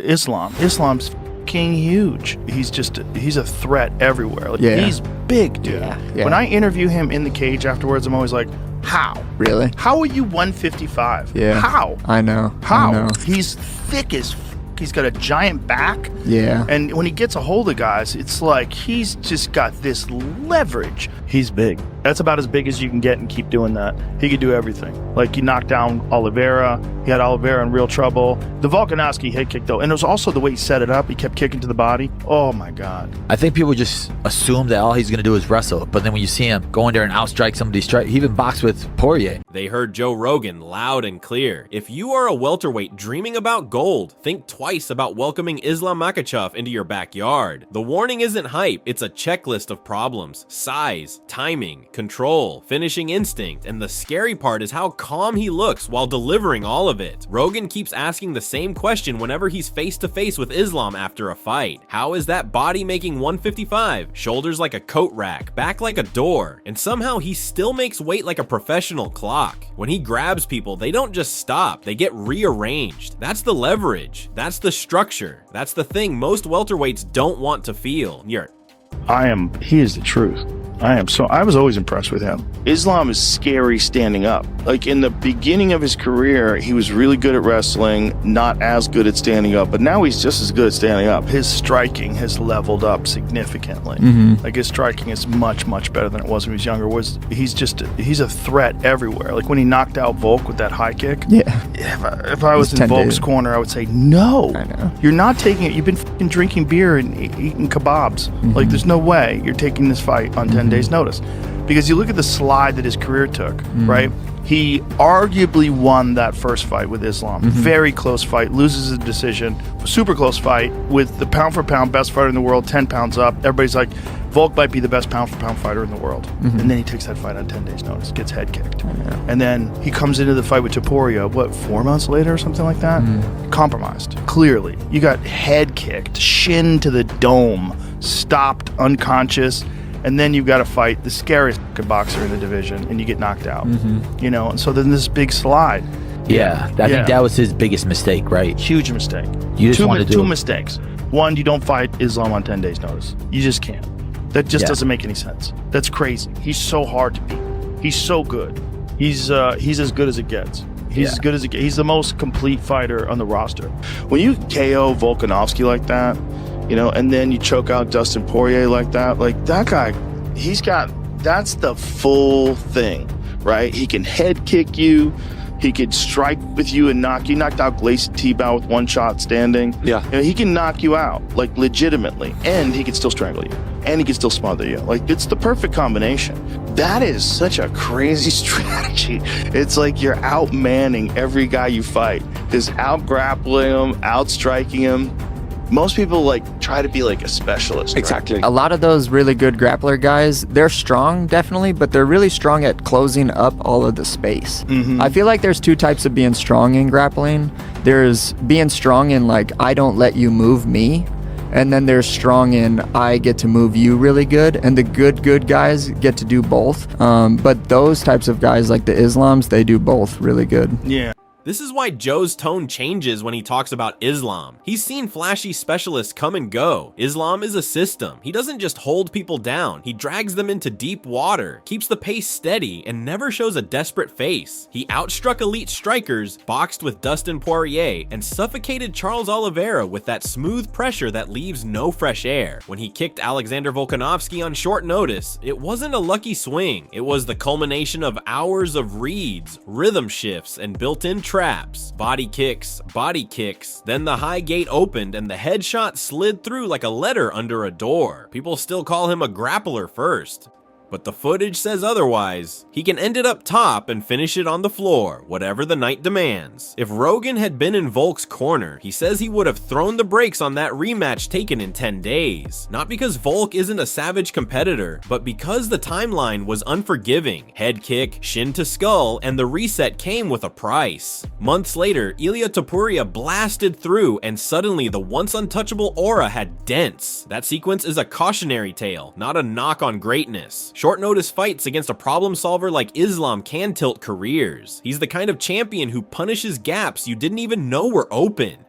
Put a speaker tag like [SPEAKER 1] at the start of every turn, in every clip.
[SPEAKER 1] Islam's fucking huge. He's a threat everywhere. Like, he's big, dude. Yeah. When I interview him in the cage afterwards, I'm always like, how?
[SPEAKER 2] Really?
[SPEAKER 1] How are you 155?
[SPEAKER 2] Yeah.
[SPEAKER 1] How?
[SPEAKER 2] I know.
[SPEAKER 1] How?
[SPEAKER 2] I know.
[SPEAKER 1] He's thick as he's got a giant back.
[SPEAKER 2] Yeah.
[SPEAKER 1] And when he gets a hold of guys, it's like he's just got this leverage. He's big. That's about as big as you can get and keep doing that. He could do everything. Like, he knocked down Oliveira. He had Oliveira in real trouble. The Volkanovski head kick, though, and it was also the way he set it up. He kept kicking to the body. Oh, my God.
[SPEAKER 3] I think people just assume that all he's going to do is wrestle. But then when you see him go in there and outstrike somebody, he even boxed with Poirier.
[SPEAKER 4] They heard Joe Rogan loud and clear. If you are a welterweight dreaming about gold, think twice about welcoming Islam Makhachev into your backyard. The warning isn't hype. It's a checklist of problems: size, timing, control, finishing instinct, and the scary part is how calm he looks while delivering all of it. Rogan keeps asking the same question whenever he's face to face with Islam after a fight. How is that body making 155? Shoulders like a coat rack, back like a door, and somehow he still makes weight like a professional clock. When he grabs people, they don't just stop, they get rearranged. That's the leverage, that's the structure, that's the thing most welterweights don't want to feel.
[SPEAKER 1] He is the truth. I was always impressed with him. Islam is scary standing up. Like, in the beginning of his career, he was really good at wrestling, not as good at standing up, but now he's just as good at standing up. His striking has leveled up significantly. Like, his striking is much, much better than it was when he was younger. He's a threat everywhere. Like, when he knocked out Volk with that high kick.
[SPEAKER 2] Yeah.
[SPEAKER 1] If I was in Volk's corner, I would say, no.
[SPEAKER 2] I know.
[SPEAKER 1] You're not taking it. You've been fucking drinking beer and eating kebabs. Like, there's no way you're taking this fight on 10 days notice. Because you look at the slide that his career took, right? He arguably won that first fight with Islam. Very close fight, loses a decision. Super close fight with the pound for pound best fighter in the world, 10 pounds up. Everybody's like, Volk might be the best pound for pound fighter in the world. And then he takes that fight on 10 days notice, gets head kicked. And then he comes into the fight with Topuria, 4 months later or something like that? Compromised, clearly. You got head kicked, shin to the dome, stopped, unconscious. And then you've got to fight the scariest boxer in the division, and you get knocked out. And so then this big slide.
[SPEAKER 3] I think that was his biggest mistake, right?
[SPEAKER 1] Huge mistake.
[SPEAKER 3] You just want to do
[SPEAKER 1] two mistakes. One, you don't fight Islam on 10 days notice. You just can't. That just doesn't make any sense. That's crazy. He's so hard to beat. He's so good. He's as good as it gets. He's as good as it gets. He's the most complete fighter on the roster. When you KO Volkanovski like that, and then you choke out Dustin Poirier like that guy, that's the full thing, right? He can head kick you, he could strike with you and knock you. Knocked out Gleison Tibau with one shot standing. He can knock you out, like, legitimately, and he can still strangle you, and he can still smother you. Like, it's the perfect combination. That is such a crazy strategy. It's like you're outmanning every guy you fight, just out-grappling him, out-striking him. Most people try to be like a specialist.
[SPEAKER 5] Exactly.
[SPEAKER 1] Right?
[SPEAKER 2] A lot of those really good grappler guys, they're strong, definitely, but they're really strong at closing up all of the space. I feel like there's two types of being strong in grappling. There's being strong in, I don't let you move me. And then there's strong in, I get to move you really good. And the good guys get to do both. But those types of guys, like the Islams, they do both really good.
[SPEAKER 1] Yeah.
[SPEAKER 4] This is why Joe's tone changes when he talks about Islam. He's seen flashy specialists come and go. Islam is a system. He doesn't just hold people down. He drags them into deep water, keeps the pace steady, and never shows a desperate face. He outstruck elite strikers, boxed with Dustin Poirier, and suffocated Charles Oliveira with that smooth pressure that leaves no fresh air. When he kicked Alexander Volkanovski on short notice, it wasn't a lucky swing. It was the culmination of hours of reads, rhythm shifts, and built-in traps. Body kicks, then the high gate opened and the headshot slid through like a letter under a door. People still call him a grappler first, but the footage says otherwise. He can end it up top and finish it on the floor, whatever the night demands. If Rogan had been in Volk's corner, he says he would have thrown the brakes on that rematch taken in 10 days. Not because Volk isn't a savage competitor, but because the timeline was unforgiving. Head kick, shin to skull, and the reset came with a price. Months later, Ilia Topuria blasted through, and suddenly the once untouchable aura had dents. That sequence is a cautionary tale, not a knock on greatness. Short notice fights against a problem solver like Islam can tilt careers. He's the kind of champion who punishes gaps you didn't even know were open.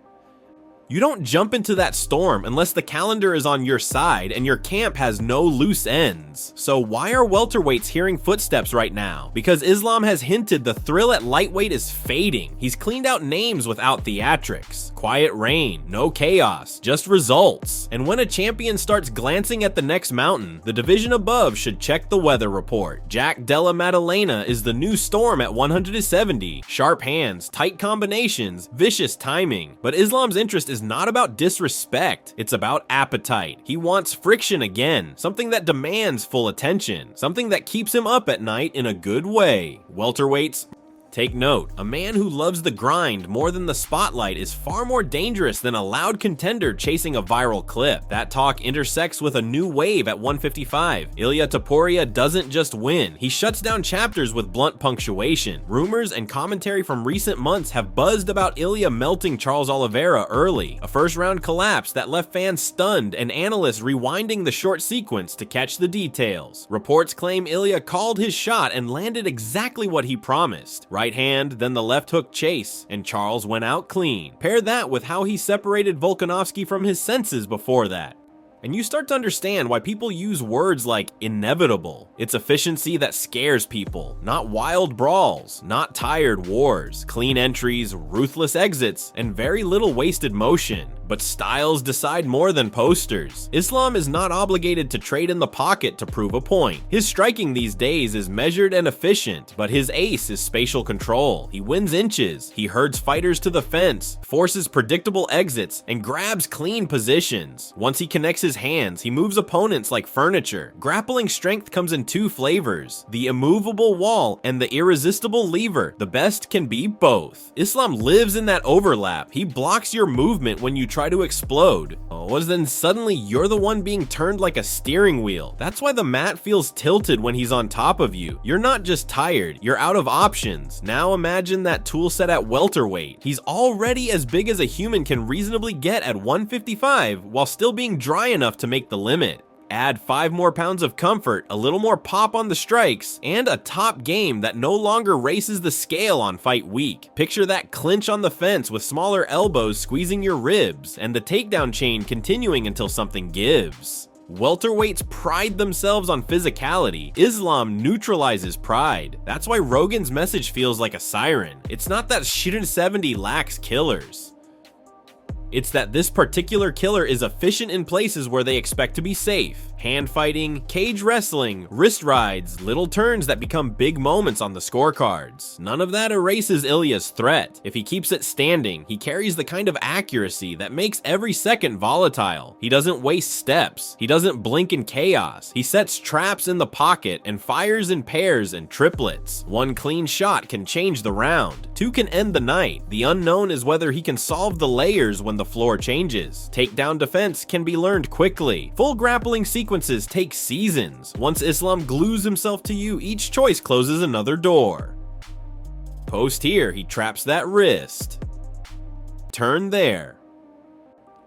[SPEAKER 4] You don't jump into that storm unless the calendar is on your side and your camp has no loose ends. So why are welterweights hearing footsteps right now? Because Islam has hinted the thrill at lightweight is fading. He's cleaned out names without theatrics. Quiet reign, no chaos, just results. And when a champion starts glancing at the next mountain, the division above should check the weather report. Jack Della Maddalena is the new storm at 170. Sharp hands, tight combinations, vicious timing. But Islam's interest is not about disrespect, it's about appetite. He wants friction again, something that demands full attention, something that keeps him up at night in a good way. Welterweights, take note, a man who loves the grind more than the spotlight is far more dangerous than a loud contender chasing a viral clip. That talk intersects with a new wave at 155. Ilia Topuria doesn't just win, he shuts down chapters with blunt punctuation. Rumors and commentary from recent months have buzzed about Ilia melting Charles Oliveira early, a first round collapse that left fans stunned and analysts rewinding the short sequence to catch the details. Reports claim Ilia called his shot and landed exactly what he promised. Right hand, then the left hook chase, and Charles went out clean. Pair that with how he separated Volkanovski from his senses before that, and you start to understand why people use words like inevitable. It's efficiency that scares people, not wild brawls, not tired wars, clean entries, ruthless exits, and very little wasted motion. But styles decide more than posters. Islam is not obligated to trade in the pocket to prove a point. His striking these days is measured and efficient, but his ace is spatial control. He wins inches, he herds fighters to the fence, forces predictable exits, and grabs clean positions. Once he connects his hands, he moves opponents like furniture. Grappling strength comes in two flavors, the immovable wall and the irresistible lever. The best can be both. Islam lives in that overlap. He blocks your movement when you try to explode. Then suddenly you're the one being turned like a steering wheel. That's why the mat feels tilted when he's on top of you. You're not just tired, you're out of options. Now imagine that tool set at welterweight. He's already as big as a human can reasonably get at 155 while still being dry enough to make the limit. Add 5 more pounds of comfort, a little more pop on the strikes, and a top game that no longer races the scale on fight week. Picture that clinch on the fence with smaller elbows squeezing your ribs, and the takedown chain continuing until something gives. Welterweights pride themselves on physicality. Islam neutralizes pride. That's why Rogan's message feels like a siren. It's not that Shirin 70 lacks killers. It's that this particular killer is efficient in places where they expect to be safe. Hand fighting, cage wrestling, wrist rides, little turns that become big moments on the scorecards. None of that erases Ilia's threat. If he keeps it standing, he carries the kind of accuracy that makes every second volatile. He doesn't waste steps. He doesn't blink in chaos. He sets traps in the pocket and fires in pairs and triplets. One clean shot can change the round. 2 can end the night. The unknown is whether he can solve the layers when the floor changes. Takedown defense can be learned quickly. Full grappling sequences take seasons. Once Islam glues himself to you, each choice closes another door. Post here, he traps that wrist. Turn there.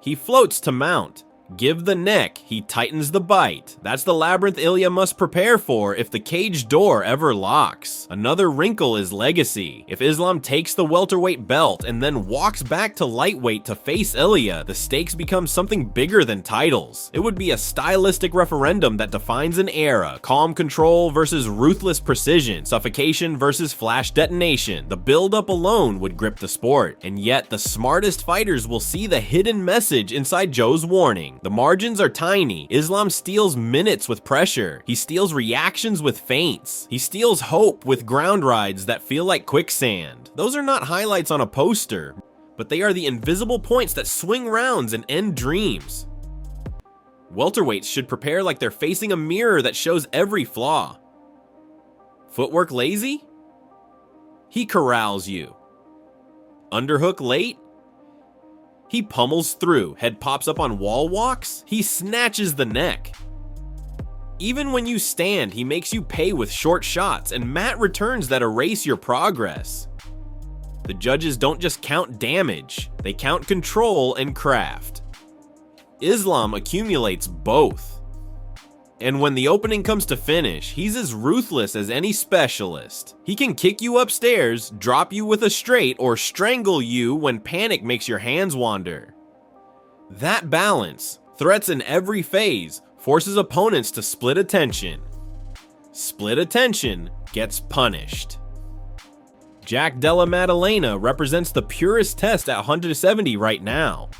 [SPEAKER 4] He floats to mount. Give the neck, he tightens the bite. That's the labyrinth Ilia must prepare for if the cage door ever locks. Another wrinkle is legacy. If Islam takes the welterweight belt and then walks back to lightweight to face Ilia, the stakes become something bigger than titles. It would be a stylistic referendum that defines an era. Calm control versus ruthless precision. Suffocation versus flash detonation. The build-up alone would grip the sport. And yet, the smartest fighters will see the hidden message inside Joe's warning. The margins are tiny. Islam steals minutes with pressure. He steals reactions with feints. He steals hope with ground rides that feel like quicksand. Those are not highlights on a poster, but they are the invisible points that swing rounds and end dreams. Welterweights should prepare like they're facing a mirror that shows every flaw. Footwork lazy? He corrals you. Underhook late? He pummels through. Head pops up on wall walks? He snatches the neck. Even when you stand, he makes you pay with short shots and mat returns that erase your progress. The judges don't just count damage, they count control and craft. Islam accumulates both. And when the opening comes to finish, he's as ruthless as any specialist. He can kick you upstairs, drop you with a straight, or strangle you when panic makes your hands wander. That balance, threats in every phase, forces opponents to split attention. Split attention gets punished. Jack Della Maddalena represents the purest test at 170 right now.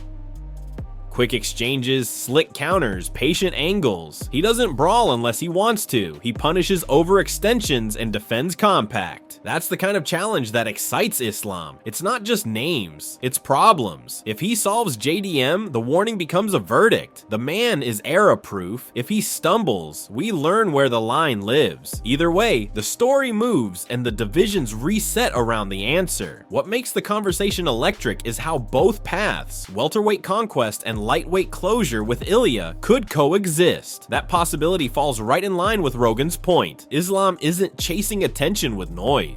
[SPEAKER 4] Quick exchanges, slick counters, patient angles. He doesn't brawl unless he wants to. He punishes overextensions and defends compact. That's the kind of challenge that excites Islam. It's not just names, it's problems. If he solves JDM, the warning becomes a verdict. The man is era-proof. If he stumbles, we learn where the line lives. Either way, the story moves and the divisions reset around the answer. What makes the conversation electric is how both paths, welterweight conquest and lightweight closure with Ilia, could coexist. That possibility falls right in line with Rogan's point. Islam isn't chasing attention with noise.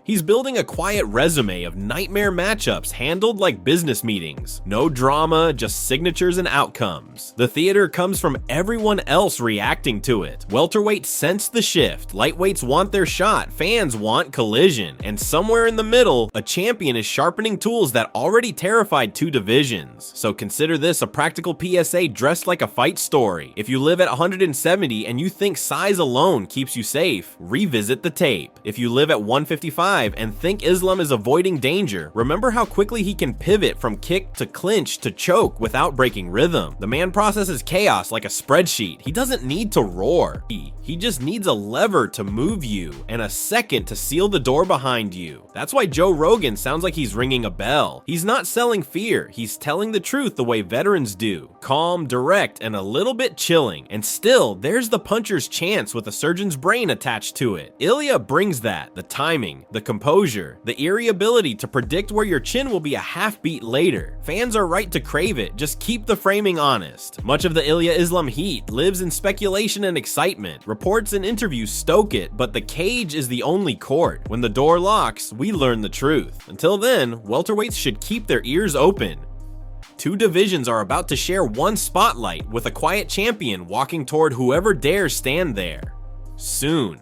[SPEAKER 4] He's building a quiet resume of nightmare matchups handled like business meetings. No drama, just signatures and outcomes. The theater comes from everyone else reacting to it. Welterweights sense the shift, lightweights want their shot, fans want collision, and somewhere in the middle, a champion is sharpening tools that already terrified two divisions. So consider this a practical PSA dressed like a fight story. If you live at 170 and you think size alone keeps you safe, revisit the tape. If you live at 155 and think Islam is avoiding danger, remember how quickly he can pivot from kick to clinch to choke without breaking rhythm. The man processes chaos like a spreadsheet. He doesn't need to roar. He just needs a lever to move you and a second to seal the door behind you. That's why Joe Rogan sounds like he's ringing a bell. He's not selling fear, he's telling the truth the way veterans do. Calm, direct, and a little bit chilling. And still, there's the puncher's chance with a surgeon's brain attached to it. Ilia brings that, the timing, the composure, the eerie ability to predict where your chin will be a half beat later. Fans are right to crave it, just keep the framing honest. Much of the Ilia Islam heat lives in speculation and excitement. Reports and interviews stoke it, but the cage is the only court. When the door locks, we learn the truth. Until then, welterweights should keep their ears open. Two divisions are about to share one spotlight, with a quiet champion walking toward whoever dares stand there. Soon.